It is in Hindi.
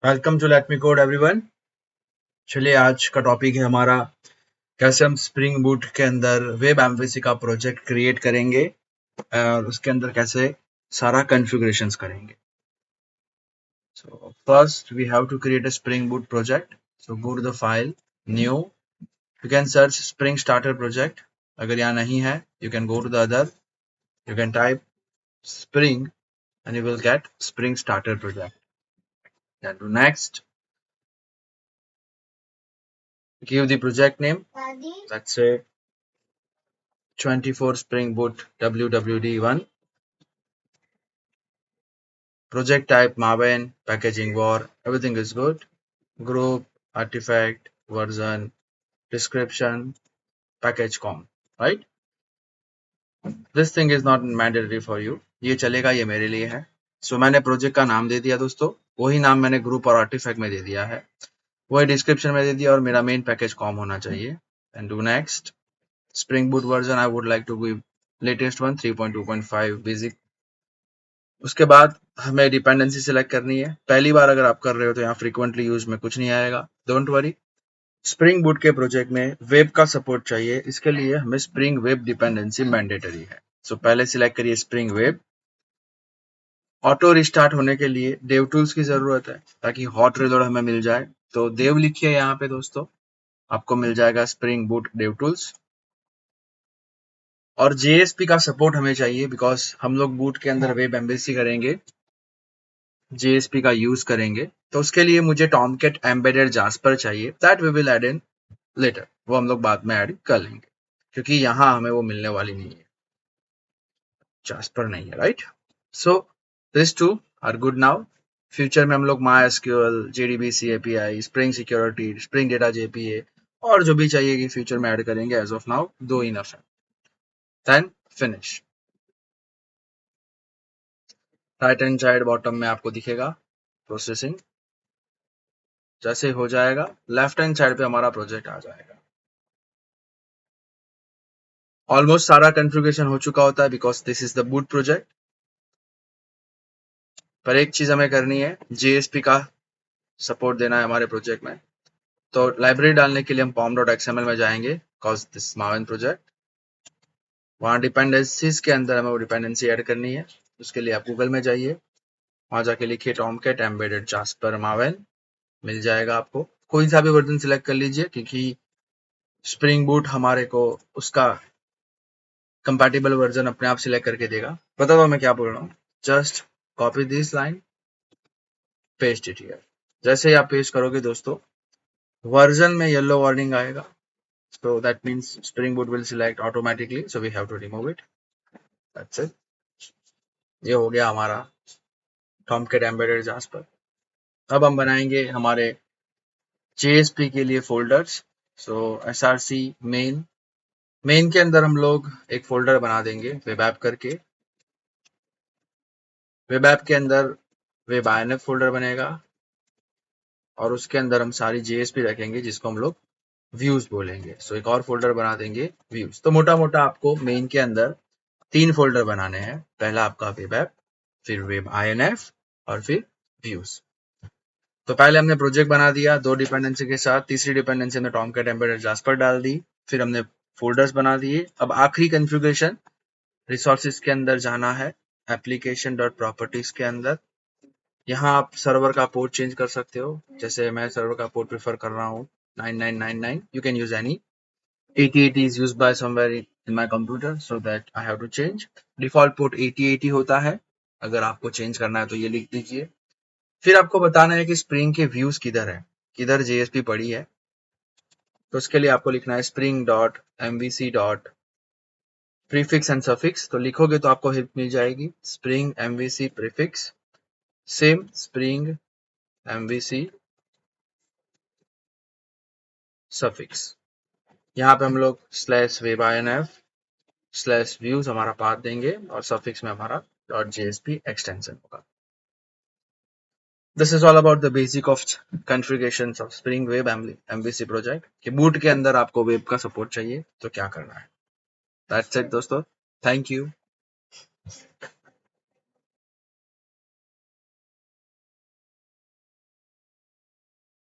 Welcome to let me code everyone. चलिए आज का टॉपिक है हमारा कैसे हम स्प्रिंग बूट के अंदर वेब एमवीसी का प्रोजेक्ट क्रिएट करेंगे और उसके अंदर कैसे सारा कॉन्फ़िगरेशंस करेंगे। So first we have to create a Spring Boot project. So go to the file, new, you can search Spring starter project. अगर यहाँ नहीं है you can go to the other, you can type Spring and you will get spring starter project. Then do next, give the project name. Let's say 24 Spring Boot WWD1. Project type Maven, packaging war, everything is good. Group, artifact, version, description, package com, right? This thing is not mandatory for you. ये चलेगा, ये मेरे लिए है. So मैंने प्रोजेक्ट का नाम दे दिया दोस्तों, वही नाम मैंने ग्रुप और आर्टिफैक्ट में दे दिया है, वही डिस्क्रिप्शन में दे दिया और मेरा मेन पैकेज कॉम होना चाहिए. And do next. Spring Boot version I would like to give latest one 3.2.5 basic. उसके बाद हमें डिपेंडेंसी सिलेक्ट करनी है. पहली बार अगर आप कर रहे हो तो यहाँ फ्रीक्वेंटली यूज में कुछ नहीं आएगा, डोंट वरी. स्प्रिंग बूट के प्रोजेक्ट में वेब का सपोर्ट चाहिए, इसके लिए हमें स्प्रिंग वेब डिपेंडेंसी मैंडेटरी है. सो पहले सिलेक्ट करिए स्प्रिंग वेब. ऑटो रिस्टार्ट होने के लिए डेव टूल्स की जरूरत है ताकि हॉट रिलोड हमें मिल जाए. तो देव लिखिए यहाँ पे दोस्तों, आपको मिल जाएगा स्प्रिंग बूट डेव टूल्स. और जेएसपी का सपोर्ट हमें चाहिए बिकॉज हम लोग बूट के अंदर वेब एम्बेसी करेंगे, जेएसपी का यूज करेंगे. तो उसके लिए मुझे टॉमकेट एम्बेडेड जास्पर चाहिए. That we will add in later, वो हम लोग बाद में ऐड कर लेंगे क्योंकि यहाँ हमें वो मिलने वाली नहीं है, जास्पर नहीं है, right. So this two are good now. Future में हम लोग MySQL, JDBC API, spring security, spring data JPA और जो भी चाहिए कि फ्यूचर में ऐड करेंगे. एज ऑफ नाउ 2 इनफ है. Then finish. Right hand side bottom में आपको दिखेगा प्रोसेसिंग. जैसे हो जाएगा लेफ्ट हैंड साइड पे हमारा प्रोजेक्ट आ जाएगा. ऑलमोस्ट सारा कॉन्फ़िगरेशन हो चुका होता है because this is the boot project. पर एक चीज हमें करनी है, जेएसपी का सपोर्ट देना है हमारे प्रोजेक्ट में. तो लाइब्रेरी डालने के लिए हम pom.xml में जाएंगे बिकॉज दिस मावन प्रोजेक्ट. वहां डिपेंडेंसीज के अंदर हमें वो डिपेंडेंसी ऐड करनी है. उसके लिए आप गूगल में जाइए, वहां जाके लिखिए टॉमकेट एम्बेडेड जास्पर मावन, मिल जाएगा आपको. कोई सा भी वर्जन सिलेक्ट कर लीजिए क्योंकि स्प्रिंग बूट हमारे को उसका कंपैटिबल वर्जन अपने आप सिलेक्ट करके देगा. पता तो मैं क्या बोल रहा हूँ. Just copy this line, paste it here. जैसे ही आप पेस्ट करोगे दोस्तों, वर्जन में येलो वार्निंग आएगा. So that means spring boot will select automatically, so we have to remove it. That's it. ये हो गया हमारा टॉमकेट एम्बेडेड जास्पर. अब हम बनाएंगे हमारे जेएसपी के लिए फोल्डर्स. सो src मेन के अंदर हम लोग एक फोल्डर बना देंगे वेब ऐप करके. वेब ऐप के अंदर वेब INF फोल्डर बनेगा और उसके अंदर हम सारी जेएसपी रखेंगे जिसको हम लोग व्यूज बोलेंगे. सो एक और फोल्डर बना देंगे व्यूज. तो मोटा मोटा आपको मेन के अंदर 3 फोल्डर बनाने हैं. पहला आपका वेब ऐप, फिर वेब INF और फिर व्यूज. तो पहले हमने प्रोजेक्ट बना दिया 2 डिपेंडेंसी के साथ. तीसरी डिपेंडेंसी में टॉमकेट एम्बेडेड जास्पर डाल दी. फिर हमने फोल्डर्स बना दिए. अब आखिरी कॉन्फ़िगरेशन, रिसोर्सेज के अंदर जाना है, एप्लीकेशन डॉट प्रॉपर्टीज के अंदर. यहाँ आप सर्वर का पोर्ट चेंज कर सकते हो. जैसे मैं सर्वर का पोर्ट प्रेफर कर रहा हूँ 9999. You can use any. 8080 is used by somewhere in my computer, so that I have to change. Default port 8080 होता है. अगर आपको चेंज करना है तो ये लिख दीजिए. फिर आपको बताना है कि स्प्रिंग के व्यूज किधर है, किधर जेएसपी पड़ी है. तो उसके लिए आपको लिखना है spring dot MVC dot prefix and suffix. तो लिखोगे तो आपको हेल्प मिल जाएगी. Spring MVC prefix, same spring MVC suffix. यहाँ पे हम लोग slash web INF slash views हमारा पाथ देंगे और सफिक्स में हमारा डॉट जेएसपी एक्सटेंशन होगा. This is all about the basic of configurations of spring web MVC project. कि बूट के अंदर आपको वेब का सपोर्ट चाहिए तो क्या करना है. दैट्स इट दोस्तों. Thank you.